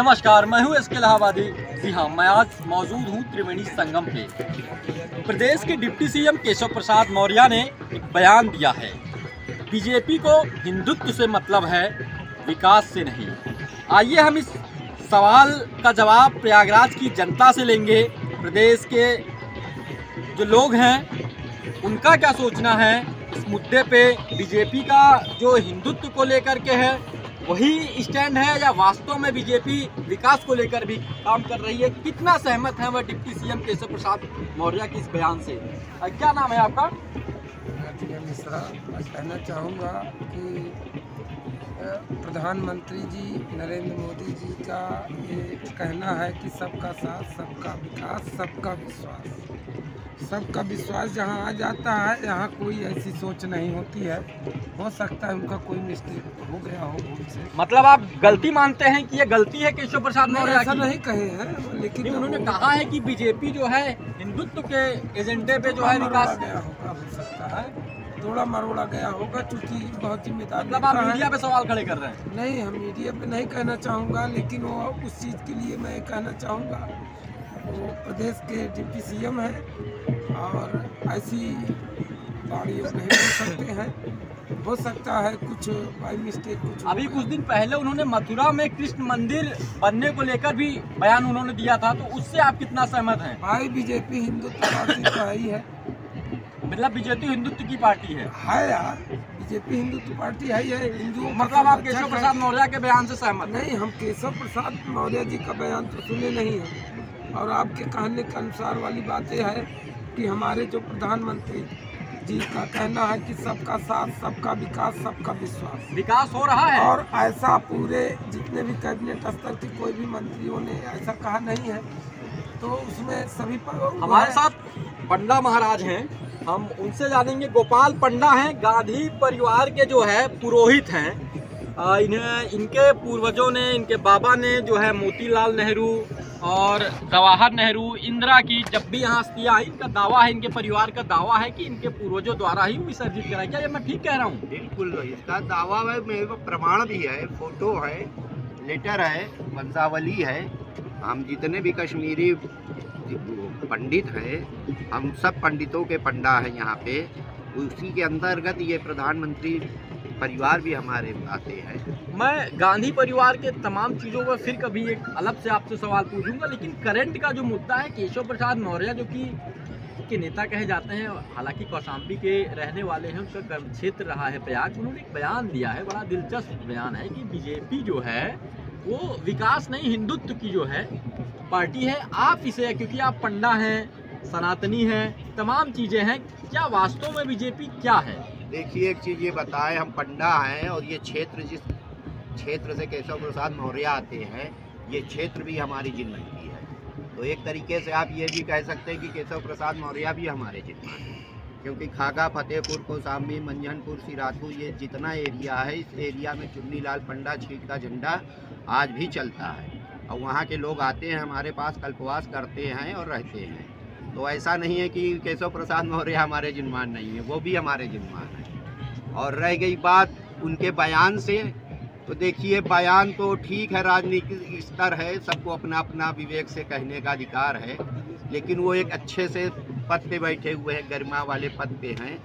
नमस्कार, मैं हूँ एसके इलाहाबादी। जी हाँ, मैं आज मौजूद हूँ त्रिवेणी संगम पे। प्रदेश के डिप्टी सीएम केशव प्रसाद मौर्य ने एक बयान दिया है, बीजेपी को हिंदुत्व से मतलब है, विकास से नहीं। आइए हम इस सवाल का जवाब प्रयागराज की जनता से लेंगे। प्रदेश के जो लोग हैं उनका क्या सोचना है इस मुद्दे पे। बीजेपी का जो हिंदुत्व को लेकर के है वही स्टैंड है या वास्तव में बीजेपी विकास को लेकर भी काम कर रही है। कितना सहमत है वह डिप्टी सीएम केशव प्रसाद मौर्य के इस बयान से। क्या नाम है आपका? मिश्रा। मैं कहना चाहूँगा कि प्रधानमंत्री जी नरेंद्र मोदी जी का ये कहना है कि सबका साथ, सबका विकास, सबका विश्वास। सबका विश्वास जहाँ आ जाता है, यहाँ कोई ऐसी सोच नहीं होती है। हो सकता है उनका कोई मिस्टेक हो गया हो भूल से। मतलब आप गलती मानते हैं कि ये गलती है केशव प्रसाद मौर्य ऐसा की? नहीं कहे हैं, लेकिन उन्होंने कहा है कि बीजेपी जो है हिंदुत्व के एजेंडे पे जो है विकास गया होगा, हो सकता है थोड़ा मरोड़ा गया होगा, चूंकि बहुत जिम्मेदार। मतलब आप मीडिया पे सवाल खड़े कर रहे हैं? नहीं, हम मीडिया पे नहीं कहना चाहूँगा, लेकिन वो उस चीज़ के लिए मैं कहना चाहूँगा, वो प्रदेश के डिप्टी सीएम हैं और ऐसी बाड़ी नहीं बोल सकते हैं। हो सकता है कुछ बाई मिस्टेक कुछ। अभी कुछ दिन पहले उन्होंने मथुरा में कृष्ण मंदिर बनने को लेकर भी बयान उन्होंने दिया था, तो उससे आप कितना सहमत हैं? भाई बीजेपी हिंदुत्व पार्टी तो ही है। मतलब बीजेपी हिंदुत्व की पार्टी है यार, बीजेपी हिंदुत्व पार्टी है। हिंदुओं मतलब आप केशव प्रसाद मौर्य के बयान से सहमत नहीं? हम केशव प्रसाद मौर्य जी का बयान तो सुने नहीं हैं, और आपके कहने के अनुसार वाली बातें है कि हमारे जो प्रधानमंत्री जी का कहना है कि सबका साथ, सबका विकास, सबका विश्वास। विकास हो रहा है और ऐसा पूरे जितने भी कैबिनेट स्तर के कोई भी मंत्रियों ने ऐसा कहा नहीं है, तो उसमें सभी पर हमारे साथ पंडा महाराज हैं, हम उनसे जानेंगे। गोपाल पंडा हैं, गांधी परिवार के जो है पुरोहित हैं। इनके पूर्वजों ने, इनके बाबा ने जो है मोतीलाल नेहरू और जवाहर नेहरू, इंदिरा की जब भी यहाँ अस्थियाँ आई, इनका दावा है, इनके परिवार का दावा है कि इनके पूर्वजों द्वारा ही विसर्जित कराई। क्या ये मैं ठीक कह रहा हूँ? बिल्कुल, इसका दावा है, मेरे को प्रमाण भी है, फोटो है, लेटर है, वंशावली है। हम जितने भी कश्मीरी पंडित हैं, हम सब पंडितों के पंडा हैं यहाँ पे। उसी के अंतर्गत ये प्रधानमंत्री परिवार भी हमारे आते हैं। मैं गांधी परिवार के तमाम चीज़ों पर फिर कभी एक अलग से आपसे सवाल पूछूंगा, लेकिन करंट का जो मुद्दा है, केशव प्रसाद मौर्य जो कि के नेता कहे जाते हैं, हालांकि कौशाम्बी के रहने वाले हैं, उनका कर्म क्षेत्र रहा है प्रयाग। उन्होंने एक बयान दिया है, बड़ा दिलचस्प बयान है कि बीजेपी जो है वो विकास नहीं हिंदुत्व की जो है पार्टी है। आप इसे, क्योंकि आप पंडा हैं, सनातनी हैं, तमाम चीज़ें हैं, क्या वास्तव में बीजेपी क्या है? देखिए, एक चीज़ ये बताएं, हम पंडा हैं और ये क्षेत्र, जिस क्षेत्र से केशव प्रसाद मौर्य आते हैं, ये क्षेत्र भी हमारी जिम्मेदारी है। तो एक तरीके से आप ये भी कह सकते हैं कि केशव प्रसाद मौर्य भी हमारे जिम्मेदार हैं, क्योंकि खागा, फतेहपुर, कौशाम्बी, मंझनपुर, सिराथू, ये जितना एरिया है, इस एरिया में चुन्नीलाल पंडा छीट का झंडा आज भी चलता है। और वहाँ के लोग आते हैं, हमारे पास कल्पवास करते हैं और रहते हैं। तो ऐसा नहीं है कि केशव प्रसाद मौर्य हमारे जिम्मेदार नहीं है, वो भी हमारे जिम्मेदार हैं। और रह गई बात उनके बयान से, तो देखिए, बयान तो ठीक है, राजनीतिक स्तर है, सबको अपना अपना विवेक से कहने का अधिकार है, लेकिन वो एक अच्छे से पद पे बैठे हुए हैं, गरिमा वाले पद पे हैं,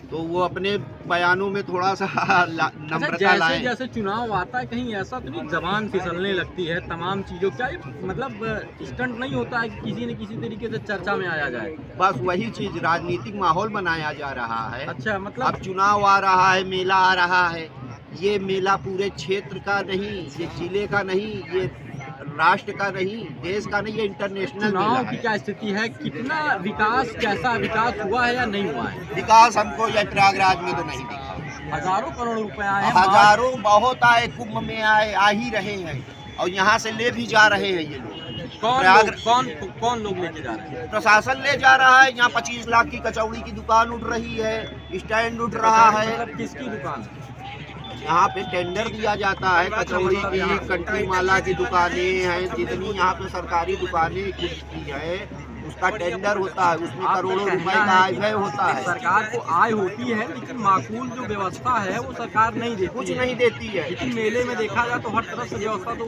तो वो अपने बयानों में थोड़ा सा नम्रता लाएं। जैसे चुनाव आता है, कहीं ऐसा तो नहीं जबान फिसलने लगती है तमाम चीज़ों? क्या ये मतलब स्टंट नहीं होता है कि किसी न किसी तरीके से चर्चा में आया जाए? बस वही चीज़, राजनीतिक माहौल बनाया जा रहा है। अच्छा, मतलब अब चुनाव आ रहा है, मेला आ रहा है। ये मेला पूरे क्षेत्र का नहीं, ये जिले का नहीं, ये राष्ट्र का नहीं, देश का नहीं, ये इंटरनेशनल चुनाव की क्या स्थिति है? कितना विकास, कैसा विकास हुआ है या नहीं हुआ है? विकास हमको यह प्रयागराज में तो नहीं दिखा। हजारों करोड़ रुपए आए हैं, हजारों बहुत आए, कुंभ में आए, आ ही रहे हैं, और यहाँ से ले भी जा रहे हैं ये लोग। कौन लोग लेके जा रहे हैं? प्रशासन ले जा रहा है। यहाँ 25 लाख की कचौड़ी की दुकान उठ रही है, स्टैंड उठ रहा है। मतलब किसकी दुकान? यहाँ पे टेंडर दिया जाता है, कचौड़ी की, कंट्री माला की दुकानें हैं, जितनी यहाँ पे सरकारी दुकानें खुलती है उसका टेंडर होता है, उसमें करोड़ों रुपए का आय व्यय होता है। सरकार को आय होती है लेकिन माकूल जो व्यवस्था है वो सरकार नहीं देती, कुछ नहीं देती है। लेकिन मेले में देखा जाए तो हर तरफ से व्यवस्था तो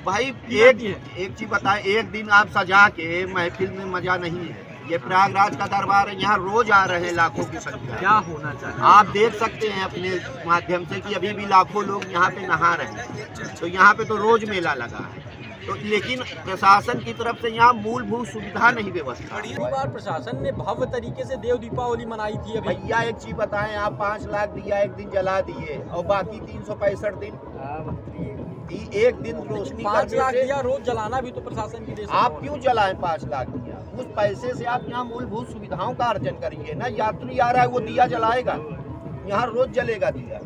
भाई एक चीज बताएं, एक दिन आप सजा के महफिल में मजा नहीं है। ये प्रयागराज का दरबार है, यहाँ रोज आ रहे हैं लाखों की संख्या। क्या होना चाहिए आप देख सकते हैं अपने माध्यम से कि अभी भी लाखों लोग यहाँ पे नहा रहे हैं, तो यहाँ पे तो रोज मेला लगा है। तो लेकिन प्रशासन की तरफ से यहाँ मूलभूत सुविधा नहीं व्यवस्था। पिछली बार प्रशासन ने भव्य तरीके से देव दीपावली मनाई थी। भैया एक चीज बताएं, आप 5 लाख दिया, एक दिन जला दिए और बाकी 365 दिन एक दिन रोशनी 5 लाख दिया, रोज जलाना भी तो प्रशासन की देश। आप क्यों जलाएं? 5 लाख दिया, उस पैसे से आप यहाँ मूलभूत सुविधाओं का अर्जन करिए ना। यात्री आ रहा है वो दिया जलाएगा, यहाँ रोज जलेगा दिया,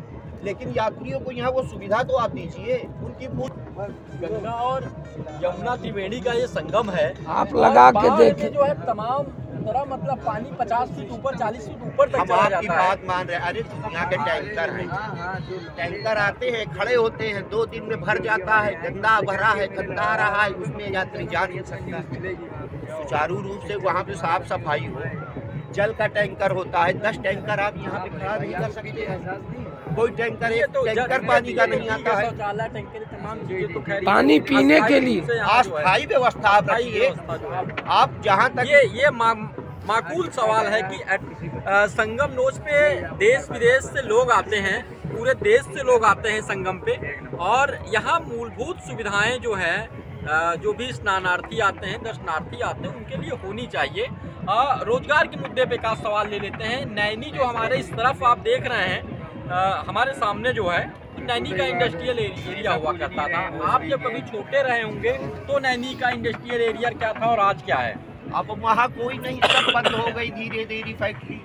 लेकिन यात्रियों को यहाँ वो सुविधा तो आप दीजिए। उनकी गंगा और यमुना त्रिवेणी का ये संगम है, आप लगा के देखिए जो है तमाम तरह मतलब पानी 50 फीट ऊपर 40 फीट ऊपर तक चला जाता है। बात मान रहे हैं, अरे यहाँ के टैंकर हैं, टैंकर आते हैं, खड़े होते हैं, 2 दिन में भर जाता है, गंदा भरा है, गंदा आ रहा है, उसमें यात्री जा नहीं सकता। सुचारू रूप से वहाँ पे साफ सफाई हो, जल का टैंकर होता है, 10 टैंकर आप यहाँ पे खड़ा नहीं कर सकते हैं। कोई टैंकर टैंकर पानी का नहीं आता है, पानी पीने के लिए अस्थायी व्यवस्था आप रखिए। आप जहाँ तक ये माकूल सवाल है कि संगम नोच पे देश विदेश से लोग आते हैं, पूरे देश से लोग आते हैं संगम पे, और यहाँ मूलभूत सुविधाएं जो है जो भी स्नानार्थी आते हैं, दर्शनार्थी आते हैं, उनके लिए होनी चाहिए। रोजगार के मुद्दे पे का सवाल ले लेते हैं। नैनी जो हमारे इस तरफ आप देख रहे हैं, हमारे सामने जो है नैनी का इंडस्ट्रियल एरिया हुआ करता था। आप जब कभी छोटे रहे होंगे तो नैनी का इंडस्ट्रियल एरिया क्या था और आज क्या है? अब वहाँ कोई नहीं, सब बंद हो गई धीरे धीरे। फैक्ट्री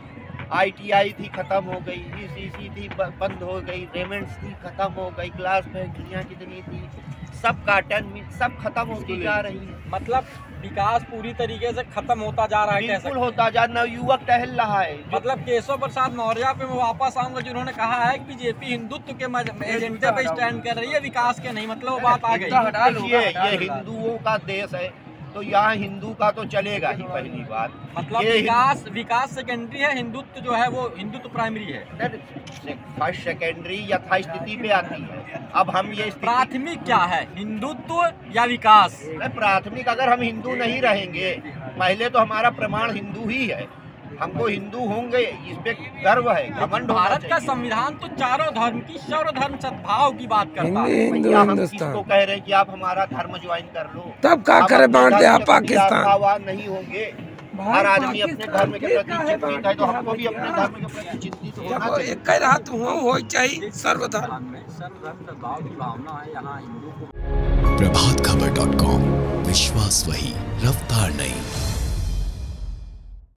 ITI थी खत्म हो गई, ECC थी बंद हो गई, रेमेंट्स थी खत्म हो गई, ग्लास फैक्ट्रियाँ कितनी थी, सब काटन मिल सब खत्म होती जा रही है। मतलब विकास पूरी तरीके से खत्म होता जा रहा है, बिल्कुल होता जा रहा है। युवक टहल रहा है। मतलब केशव प्रसाद मौर्य पे मैं वापस आऊंगा, जिन्होंने कहा है कि बीजेपी हिंदुत्व के एजेंडे पे स्टैंड कर रही है, विकास के नहीं। मतलब वो बात आ गई। ये हिंदुओं का देश है तो यहाँ हिंदू का तो चलेगा ही, पहली बात। मतलब विकास सेकेंडरी है, हिंदुत्व जो है वो हिंदुत्व प्राइमरी है। फर्स्ट सेकेंडरी यथास्थिति पे आती है। अब हम ये प्राथमिक क्या है, हिंदुत्व या विकास? प्राथमिक अगर हम हिंदू नहीं रहेंगे, पहले तो हमारा प्रमाण हिंदू ही है, हमको हिंदू होंगे इस पे गर्व है, घमंड। भारत का संविधान तो चारों धर्म की सर्वधर्म सद्भाव की बात करता है। हम किसको कह रहे हैं कि आप हमारा धर्म ज्वाइन कर लो, तब क्या करे बांट दे आप पाकिस्तान। नहीं होंगे, हर आदमी अपने धर्म के प्रति चिंतित है, तो हमको भी अपने धर्म के प्रति चिंतित होना चाहिए। एक रात हो चाहिए सर्वधर्म में सर्वधर्म सद्भाव की भावना है यहाँ हिंदू को। प्रभातखबर.com, विश्वास वही, रफ्तार नहीं।